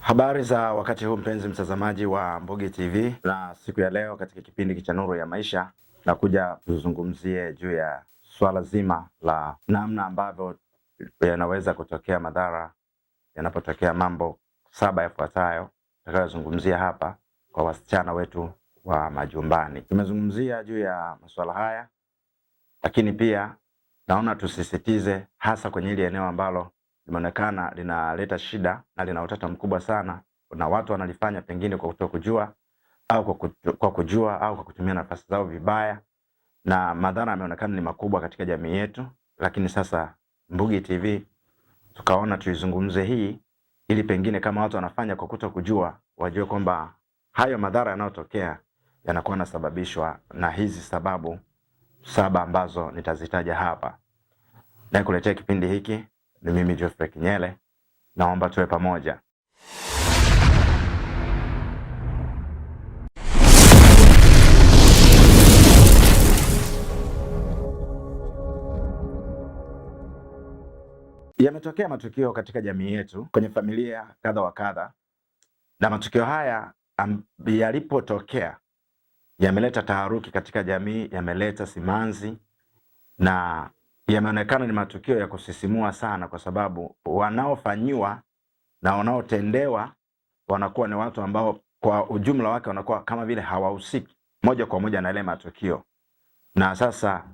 Habari za wakati huu mpenzi mtazamaji wa Mbugi TV, na siku ya leo katika kipindi cha Nuru ya Maisha na kuja tuzungumzie juu ya swala zima la namna ambavyo yanaweza kutokea madhara yanapotokea mambo 7 yafuatayo tutakayozungumzia hapa kwa wasichana wetu wa majumbani. Tumezungumzia juu ya masuala haya, lakini pia naona tusisitize hasa kwenye ile eneo ambalo limeonekana linaleta shida na lina utata mkubwa sana, na watu wanalifanya pengine kwa kutokujua au kwa kujua au kwa kutumia nafasi zao vibaya, na madhara yameonekana ni makubwa katika jamii yetu. Lakini sasa Mbugi TV tukaona tuizungumze hii ili pengine kama watu wanafanya kwa kutokujua wajue kwamba hayo madhara yanayotokea yanakuwa yanasababishwa na hizi sababu 7 ambazo nitazitaja hapa. Na kuletea kipindi hiki ni mimi Geoffrey Kinyele. Naomba tuwe pamoja. Yametokea matukio katika jamii yetu, kwenye familia kadha wa kadha, na matukio haya yalipotokea yameleta taharuki katika jamii, yameleta simanzi, na yameonekana ni matukio ya kusisimua sana, kwa sababu wanaofanyiwa na wanaotendewa wanakuwa ni watu ambao kwa ujumla wake wanakuwa kama vile hawahusiki moja kwa moja na ile matukio, na sasa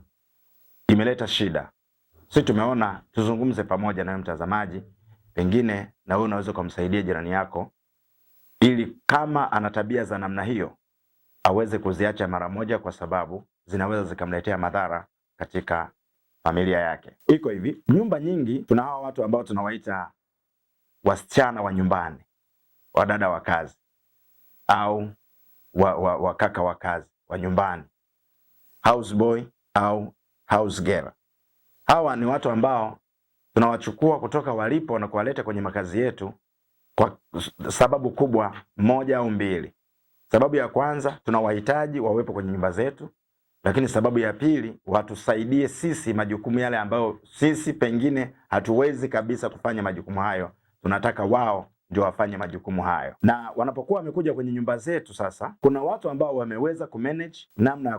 imeleta shida. Sisi tumeona tuzungumze pamoja na mtazamaji, pengine na wewe unaweza kumsaidia jirani yako ili kama ana tabia za namna hiyo aweze kuziacha mara moja, kwa sababu zinaweza zikamletea madhara katika familia yake. Iko hivi, nyumba nyingi tuna hawa watu ambao tunawaita wasichana wa nyumbani, wadada wa kazi au wakaka wa kazi wa nyumbani, houseboy au house girl. Hawa ni watu ambao tunawachukua kutoka walipo na kuwaleta kwenye makazi yetu kwa sababu kubwa moja au mbili. Sababu ya kwanza, tunawahitaji wawepo kwenye nyumba zetu, lakini sababu ya pili, watusaidie sisi majukumu yale ambayo sisi pengine hatuwezi kabisa kufanya majukumu hayo. Tunataka wao ndio wafanye majukumu hayo. Na wanapokuwa wamekuja kwenye nyumba zetu, sasa kuna watu ambao wameweza kumanage namna ya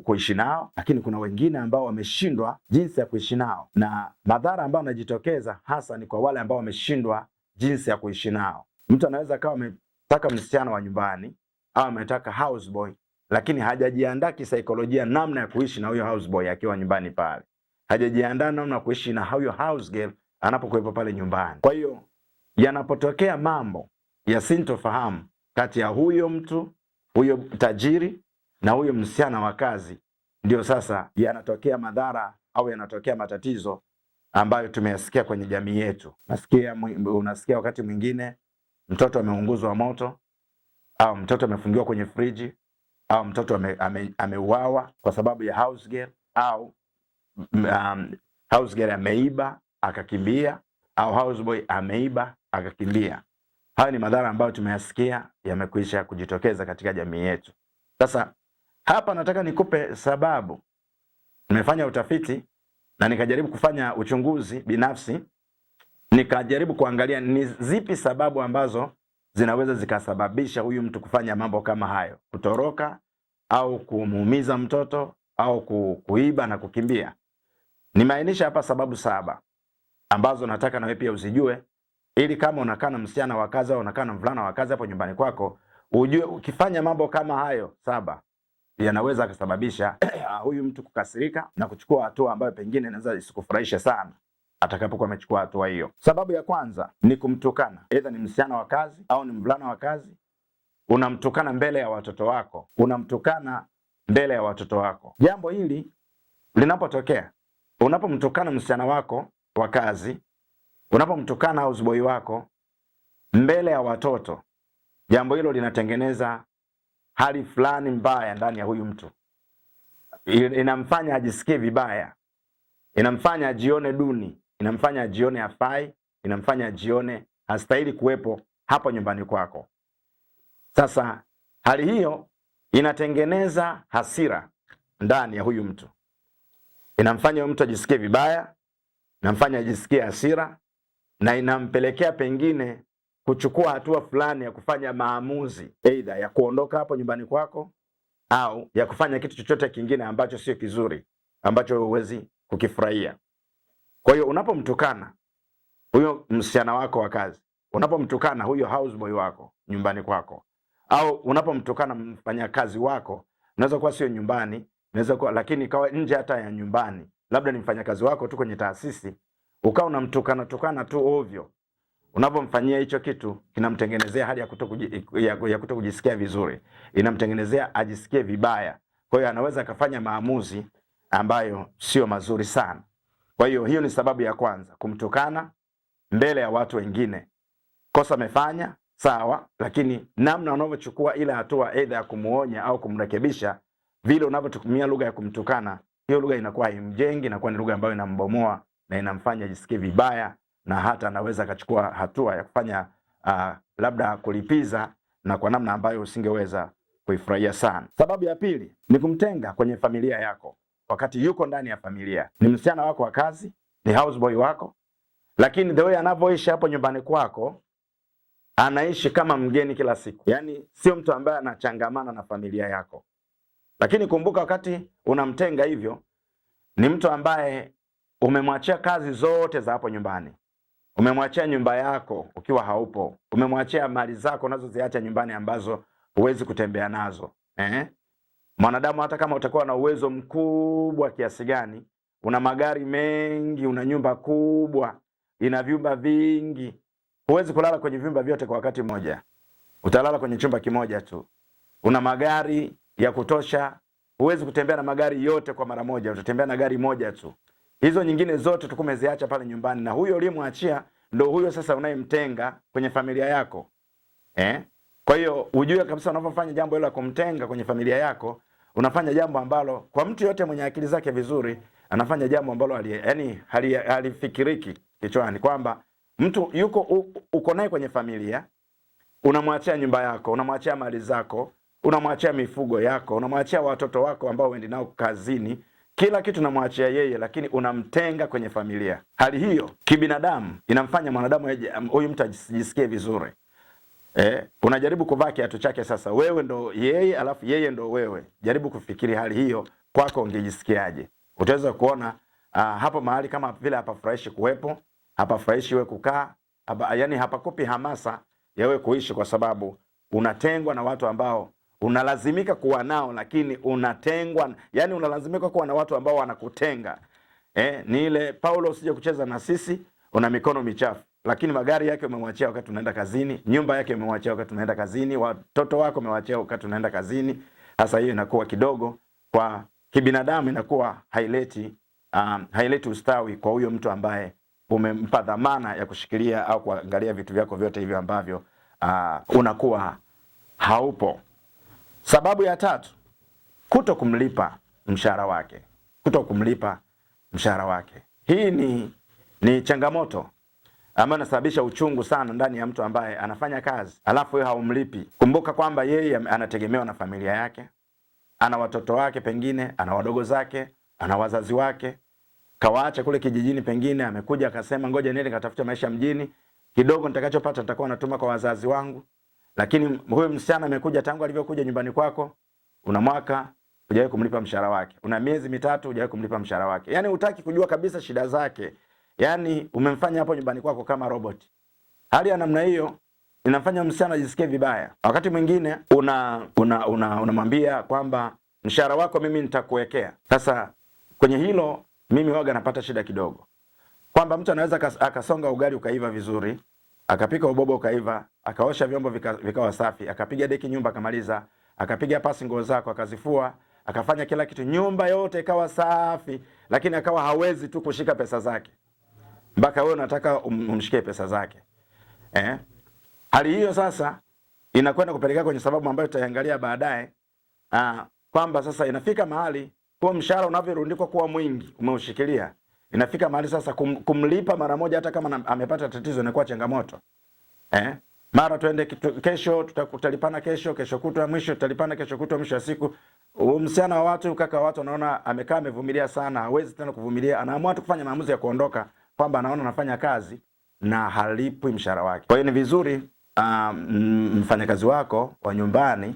kuishi nao, lakini kuna wengine ambao wameshindwa jinsi ya kuishi nao, na madhara ambayo yanajitokeza hasa ni kwa wale ambao wameshindwa jinsi ya kuishi nao. Mtu anaweza akawa ametaka msichana wa nyumbani au ametaka houseboy, lakini hajajiandaa kisaikolojia namna ya kuishi na huyo houseboy akiwa nyumbani pale. Hajajiandaa namna ya kuishi na huyo house girl anapokuwepo pale nyumbani. Kwa hiyo yanapotokea mambo ya sintofahamu kati ya huyo mtu, huyo tajiri na huyo msichana wa kazi, ndio sasa yanatokea madhara au yanatokea matatizo ambayo tumeyasikia kwenye jamii yetu. Unasikia wakati mwingine mtoto ameunguzwa moto, au mtoto amefungiwa kwenye friji, au mtoto ameuawa kwa sababu ya house girl, au house girl ameiba akakimbia, au houseboy ameiba akakimbia. Haya ni madhara ambayo tumeyasikia yamekwisha kujitokeza katika jamii yetu. Sasa hapa nataka nikupe sababu. Nimefanya utafiti na nikajaribu kufanya uchunguzi binafsi, nikajaribu kuangalia ni zipi sababu ambazo zinaweza zikasababisha huyu mtu kufanya mambo kama hayo, kutoroka au kumuumiza mtoto au kuiba na kukimbia. Nimeainisha hapa sababu 7 ambazo nataka na wewe pia uzijue, ili kama unakaa na msichana wa kazi au unakaa na mvulana wa kazi hapo nyumbani kwako, ujue ukifanya mambo kama hayo 7 yanaweza kusababisha huyu mtu kukasirika na kuchukua hatua ambayo pengine inaweza isikufurahisha sana atakapokuwa amechukua hatua hiyo. Sababu ya kwanza ni kumtukana. Aidha ni msichana wa kazi au ni mvulana wa kazi, unamtukana mbele ya watoto wako, unamtukana mbele ya watoto wako. Jambo hili linapotokea, unapomtukana msichana wako wa kazi, unapomtukana houseboy wako mbele ya watoto, jambo hilo linatengeneza hali fulani mbaya ndani ya huyu mtu. Inamfanya ajisikie vibaya, inamfanya ajione duni, inamfanya ajione hafai, inamfanya ajione hastahili kuwepo hapo nyumbani kwako. Sasa hali hiyo inatengeneza hasira ndani ya huyu mtu, inamfanya huyu mtu ajisikie vibaya, inamfanya ajisikie hasira, na inampelekea pengine kuchukua hatua fulani ya kufanya maamuzi, aidha ya kuondoka hapo nyumbani kwako au ya kufanya kitu chochote kingine ambacho sio kizuri, ambacho huwezi kukifurahia. Kwa hiyo unapomtukana huyo msichana wako wa kazi, unapomtukana huyo houseboy wako nyumbani kwako, au unapomtukana mfanyakazi wako, unaweza kuwa sio nyumbani, unaweza kuwa lakini ikawa nje hata ya nyumbani, labda ni mfanyakazi wako tu kwenye taasisi, ukawa unamtukana tu ovyo, unapomfanyia hicho kitu kinamtengenezea hali ya kutokujisikia vizuri, inamtengenezea ajisikie vibaya. Kwa hiyo anaweza akafanya maamuzi ambayo sio mazuri sana. Kwa hiyo hiyo ni sababu ya kwanza, kumtukana mbele ya watu wengine. Kosa amefanya sawa, lakini namna unavyochukua ile hatua aidha ya kumuonya au kumrekebisha, vile unavyotumia lugha ya kumtukana, hiyo lugha inakuwa haimjengi, inakuwa ni lugha ambayo inambomoa na inamfanya ajisikie vibaya, na hata anaweza akachukua hatua ya kufanya labda kulipiza, na kwa namna ambayo usingeweza kuifurahia sana. Sababu ya pili ni kumtenga kwenye familia yako wakati yuko ndani ya familia. Ni msichana wako wa kazi, ni houseboy wako, lakini the way anavyoishi hapo nyumbani kwako, anaishi kama mgeni kila siku. Yaani sio mtu ambaye anachangamana na familia yako. Lakini kumbuka, wakati unamtenga hivyo, ni mtu ambaye umemwachia kazi zote za hapo nyumbani. Umemwachia nyumba yako ukiwa haupo. Umemwachia mali zako unazoziacha nyumbani ambazo huwezi kutembea nazo. Mwanadamu hata kama utakuwa na uwezo mkubwa kiasi gani, una magari mengi, una nyumba kubwa, ina vyumba vingi, huwezi kulala kwenye vyumba vyote kwa wakati mmoja. Utalala kwenye chumba kimoja tu. Una magari ya kutosha, huwezi kutembea na magari yote kwa mara moja, utatembea na gari moja tu. Hizo nyingine zote tukumeziacha pale nyumbani, na huyo uliyemwachia ndio huyo sasa unayemtenga kwenye familia yako. Kwa hiyo ujue kabisa unapofanya jambo hilo la kumtenga kwenye familia yako, unafanya jambo ambalo kwa mtu yote mwenye akili zake vizuri, anafanya jambo ambalo halifikiriki kichwani, kwamba mtu uko naye kwenye familia, unamwachia nyumba yako, unamwachia mali zako, unamwachia mifugo yako, unamwachia watoto wako ambao uendi nao kazini, kila kitu unamwachia yeye, lakini unamtenga kwenye familia. Hali hiyo kibinadamu inamfanya mwanadamu huyu mtu ajisikie vizuri. Unajaribu kuvaa kiatu chake sasa. Wewe ndo yeye, alafu yeye ndo wewe. Jaribu kufikiri hali hiyo kwako ungejisikiaje. Utaweza kuona hapo mahali kama vile hapafurahishi kuwepo, hapafurahishi wewe kukaa, yani hapakupi hamasa ya wewe kuishi, kwa sababu unatengwa na watu ambao unalazimika kuwa nao, lakini unatengwa, yani unalazimika kuwa na watu ambao wanakutenga. Ni ile Paulo, usije kucheza na sisi, una mikono michafu. Lakini magari yake umemwachia wakati unaenda kazini, nyumba yake umemwachia wakati unaenda kazini, watoto wako umewachia wakati unaenda kazini. Sasa hiyo inakuwa kidogo kwa kibinadamu, inakuwa haileti ustawi kwa huyo mtu ambaye umempa dhamana ya kushikilia au kuangalia vitu vyako vyote hivyo ambavyo unakuwa haupo. Sababu ya tatu, kuto kumlipa mshahara wake. Kuto kumlipa mshahara wake. Hii ni changamoto ambayo inasababisha uchungu sana ndani ya mtu ambaye anafanya kazi, alafu yeye haumlipi. Kumbuka kwamba yeye anategemewa na familia yake, ana watoto wake, pengine ana wadogo zake, ana wazazi wake, kawaacha kule kijijini, pengine amekuja akasema ngoja niende katafuta maisha mjini, kidogo nitakachopata nitakuwa natuma kwa wazazi wangu. Lakini huyo msichana amekuja, tangu alivyokuja nyumbani kwako, una mwaka hujawahi kumlipa mshahara wake, una miezi mitatu hujawahi kumlipa mshahara wake. Yani hutaki kujua kabisa shida zake. Yani umemfanya hapo nyumbani kwako kama robot. Hali ya namna hiyo inafanya msichana ajisikie vibaya. Wakati mwingine unamwambia kwamba mshahara wako mimi nitakuwekea. Sasa kwenye hilo mimi waga napata shida kidogo. Kwamba mtu anaweza akasonga ugali ukaiva vizuri, akapika ubobo ukaiva, akaosha vyombo vikawa safi, akapiga deki nyumba akamaliza, akapiga pasi nguo zako akazifua, akafanya kila kitu, nyumba yote ikawa safi, lakini akawa hawezi tu kushika pesa zake. Mpaka wewe unataka umshikie pesa zake. Hali hiyo sasa inakwenda kupelekea kwenye sababu ambayo tutaangalia baadaye, kwamba sasa inafika mahali kwa mshahara unavyorundikwa kuwa mwingi, umeushikilia, inafika mahali sasa kumlipa mara moja hata kama amepata tatizo inakuwa changamoto. Mara tuende kesho, tutalipana kesho kutwa, mwisho tutalipana kesho kutwa, mwisho wa siku msichana wa watu, kaka wa watu, anaona amekaa amevumilia sana, hawezi tena kuvumilia, anaamua tu kufanya maamuzi ya kuondoka, kwamba anaona anafanya kazi na halipwi mshahara wake. Kwa hiyo ni vizuri mfanyakazi wako wa nyumbani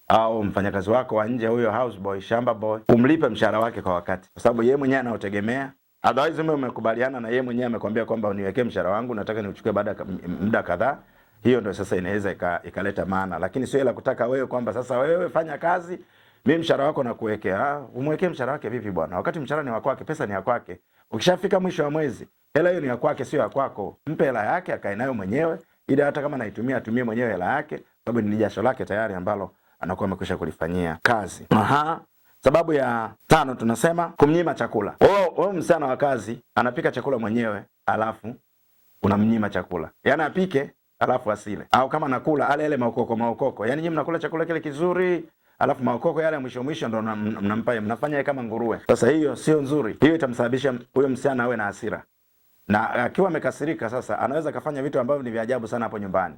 au mfanyakazi wako wa nje, huyo houseboy, shamba boy, umlipe mshahara wake kwa wakati, kwa sababu yeye mwenyewe anaotegemea. Otherwise umekubaliana na yeye mwenyewe, amekwambia kwamba uniwekee mshahara wangu, nataka niuchukue baada ya muda kadhaa. Hiyo ndio sasa inaweza ikaleta maana, lakini sio ile kutaka wewe kwamba sasa wewe fanya kazi, mimi mshahara wako nakuwekea. Umwekee mshahara wake vipi bwana, wakati mshahara ni wa kwake, pesa ni ya kwake. Ukishafika mwisho wa mwezi, hela hiyo ni ya kwake, sio ya kwako. Mpe hela yake, akae nayo mwenyewe, ili hata kama anaitumia atumie mwenyewe hela yake, sababu ni jasho lake tayari ambalo anakuwa amekwisha kulifanyia kazi. Sababu ya 5 tunasema kumnyima chakula. Wewe msichana wa kazi anapika chakula mwenyewe, alafu unamnyima chakula. Yaani apike alafu asile. Au kama anakula ale maokoko. Yaani nyinyi mnakula chakula kile kizuri, alafu maokoko yale mwisho ndo mnampa, mnafanya kama nguruwe. Sasa hiyo sio nzuri. Hiyo itamsababisha huyo msichana awe na hasira. Na akiwa amekasirika sasa anaweza kafanya vitu ambavyo ni vya ajabu sana hapo nyumbani.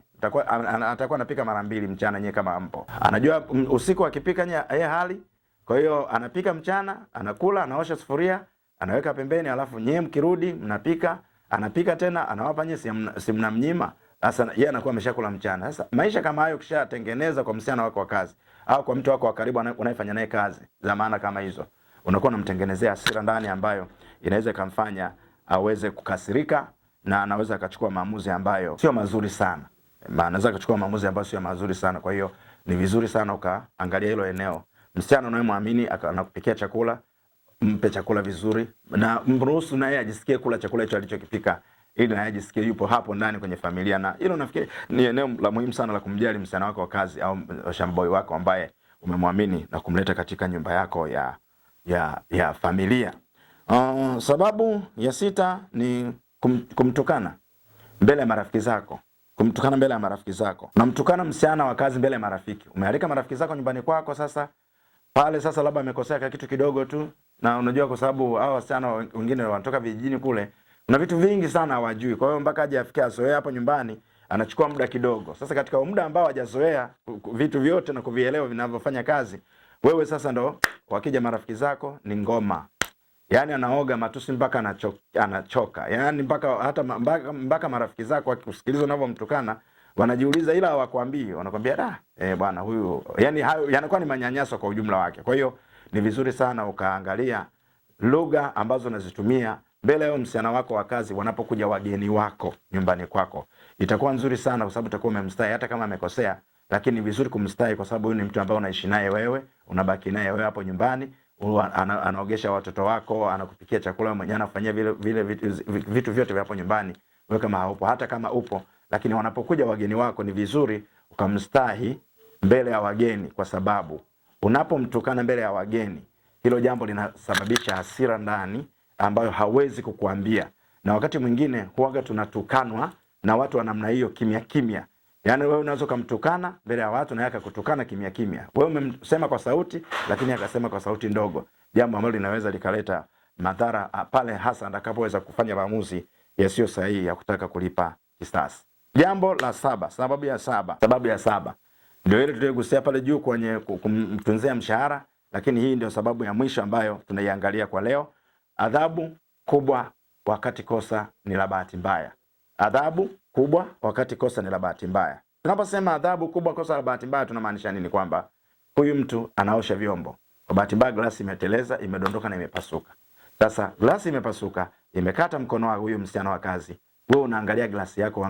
Atakuwa anapika mara 2 mchana nyewe kama ampo. Anajua usiku akipika yeye hali. Kwa hiyo anapika mchana, anakula, anaosha sufuria, anaweka pembeni, alafu nyewe mkirudi mnapika, anapika tena, anawapa nyewe, si mnamnyima. Sasa yeye anakuwa ameshakula mchana. Sasa maisha kama hayo kishatengeneza kwa msichana wako wa kazi au kwa mtu wako wa karibu unayefanya naye kazi za maana kama hizo, unakuwa unamtengenezea hasira ndani ambayo inaweza kumfanya aweze kukasirika na anaweza akachukua maamuzi ambayo sio mazuri sana. Anaweza akachukua maamuzi ambayo sio mazuri sana. Kwa hiyo ni vizuri sana ukaangalia hilo eneo. Msichana unayemwamini anakupikia chakula, mpe chakula vizuri na mruhusu na yeye ajisikie kula chakula hicho alichokipika, ili na yeye ajisikie yupo hapo ndani kwenye familia. Na hilo nafikiri ni eneo la muhimu sana la kumjali msichana wako wa kazi au shamboi wako ambaye umemwamini na kumleta katika nyumba yako ya familia. Sababu ya 6 ni kumtukana mbele ya marafiki zako. Kumtukana mbele ya marafiki zako. Unamtukana msichana wa kazi mbele ya marafiki. Umealika marafiki zako nyumbani kwako, sasa pale sasa labda amekosea kitu kidogo tu, na unajua kwa sababu hao wasichana wengine wanatoka vijijini kule, kuna vitu vingi sana hawajui. Kwa hiyo mpaka aje afike azoea hapo nyumbani anachukua muda kidogo. Sasa katika muda ambao hajazoea vitu vyote na kuvielewa vinavyofanya kazi, wewe sasa ndo wakija marafiki zako ni ngoma. Yaani anaoga matusi mpaka anachoka. Yaani mpaka marafiki zako wakikusikiliza unavyomtukana wanajiuliza, ila hawakwambii. Wanakwambia bwana huyu, yani hayo yanakuwa ni manyanyaso kwa ujumla wake. Kwa hiyo ni vizuri sana ukaangalia lugha ambazo unazitumia mbele ya msichana wako wa kazi wanapokuja wageni wako nyumbani kwako. Itakuwa nzuri sana kwa sababu utakuwa umemstai hata kama amekosea, lakini vizuri kumstai kwa sababu huyu ni mtu ambaye unaishi naye wewe, unabaki naye wewe hapo nyumbani. Anaogesha watoto wako, anakupikia chakula mwenyewe, anafanyia vile vitu vyote vya hapo nyumbani. Wewe kama haupo, hata kama upo, lakini wanapokuja wageni wako ni vizuri ukamstahi mbele ya wageni, kwa sababu unapomtukana mbele ya wageni, hilo jambo linasababisha hasira ndani ambayo hawezi kukuambia. Na wakati mwingine huaga tunatukanwa na watu wa namna hiyo kimya. Yaani wewe unaweza kumtukana mbele ya watu na yeye akakutukana kimya. Wewe umemsema kwa sauti, lakini akasema kwa sauti ndogo, jambo ambalo linaweza likaleta madhara pale hasa atakapoweza kufanya maamuzi yasiyo sahihi ya kutaka kulipa kisasi. Jambo la 7, sababu ya 7 ndio ile tuligusia pale juu kwenye kumtunzia mshahara, lakini hii ndio sababu ya mwisho ambayo tunaiangalia kwa leo. Adhabu kubwa wakati kosa ni la bahati mbaya. Adhabu kubwa wakati kosa ni la bahati mbaya. Tunaposema adhabu kubwa kosa la bahati mbaya tunamaanisha nini? Kwamba huyu mtu anaosha vyombo, kwa bahati mbaya glasi imeteleza, imedondoka na imepasuka. Sasa glasi imepasuka, imekata mkono wa huyu msichana wa kazi. Wewe unaangalia glasi yako,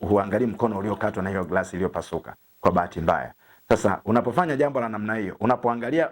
huangalii mkono uliokatwa na hiyo glasi iliyopasuka kwa bahati mbaya. Sasa unapofanya jambo la namna hiyo, unapoangalia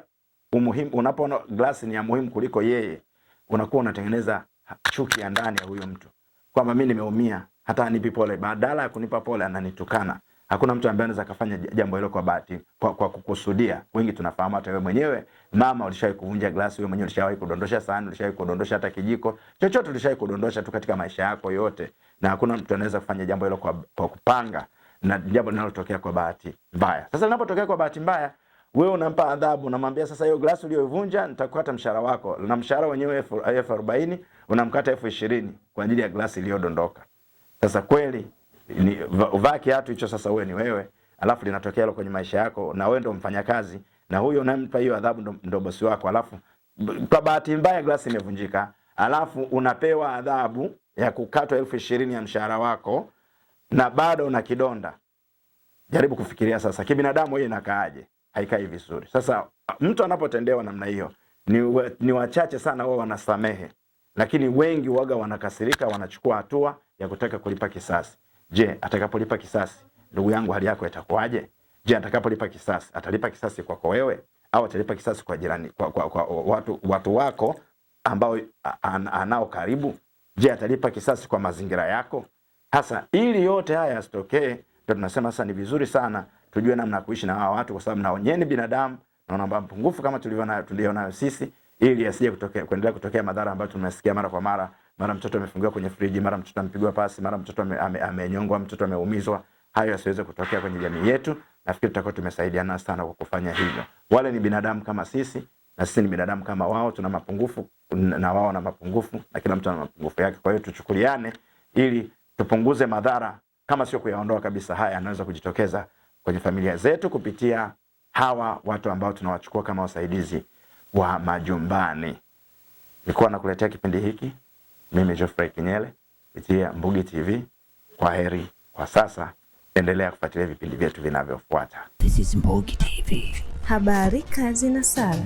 umuhimu, unapoona glasi ni ya muhimu kuliko yeye, unakuwa unatengeneza chuki ya ndani ya huyo mtu, kwamba mimi nimeumia, hata anipi pole, badala ya kunipa pole ananitukana. Hakuna mtu ambaye anaweza kufanya jambo hilo kwa bahati, kwa kukusudia. Wengi tunafahamu, hata wewe mwenyewe mama ulishawahi kuvunja glasi, wewe mwenyewe ulishawahi kudondosha sahani, ulishawahi kudondosha hata kijiko, chochote ulishawahi kudondosha tu katika maisha yako yote, na hakuna mtu anaweza kufanya jambo hilo kwa kupanga, na jambo linalotokea kwa bahati mbaya. Sasa linapotokea kwa bahati mbaya, wewe unampa adhabu, unamwambia sasa hiyo glasi uliyovunja nitakukata mshahara wako, na mshahara wenyewe 40,000 unamkata 20,000 kwa ajili ya glasi iliyodondoka. Sasa kweli ni uvaa kiatu hicho, sasa wewe ni wewe, alafu linatokea hilo kwenye maisha yako, na wewe ndo mfanyakazi, na huyo unampa hiyo adhabu ndo bosi wako, alafu kwa bahati mbaya glasi imevunjika, alafu unapewa adhabu ya kukatwa 20,000 ya mshahara wako na bado una kidonda. Jaribu kufikiria sasa, kibinadamu hiyo inakaaje? Haikai vizuri. Sasa mtu anapotendewa namna hiyo, ni wachache sana wao wanasamehe, lakini wengi waga wanakasirika, wanachukua hatua ya kutaka kulipa kisasi. Je, atakapolipa kisasi, ndugu yangu, hali yako itakuwaje? Je, atakapolipa kisasi, atalipa kisasi kwako wewe au atalipa kisasi kwa jirani, kwa watu wako ambao anao karibu? Je, atalipa kisasi kwa mazingira yako? Hasa ili yote haya yasitokee, ndio tunasema sasa ni vizuri sana tujue namna ya kuishi na hawa watu, kwa sababu nao nyeni binadamu na wana mapungufu kama tulionayo sisi, ili asije kuendelea kutokea madhara ambayo tunasikia mara kwa mara. Mara mtoto amefungiwa kwenye friji, mara mtoto amepigwa pasi, mara mtoto amenyongwa, mtoto ameumizwa. Hayo yasiweze kutokea kwenye jamii yetu. Nafikiri tutakuwa tumesaidiana sana kwa kufanya hivyo. Wale ni binadamu kama sisi na sisi ni binadamu kama wao, tuna mapungufu na wao na mapungufu, na kila mtu ana mapungufu yake. Kwa hiyo tuchukuliane ili tupunguze madhara, kama sio kuyaondoa kabisa. Haya yanaweza kujitokeza kwenye familia zetu kupitia hawa watu ambao tunawachukua kama wasaidizi wa majumbani. Nilikuwa nakuletea kipindi hiki mimi Geoffrey Kinyele kupitia Mbugi TV. Kwa heri kwa sasa, endelea kufuatilia vipindi vyetu vinavyofuata. This is Mbugi TV. Habari, kazi na sala.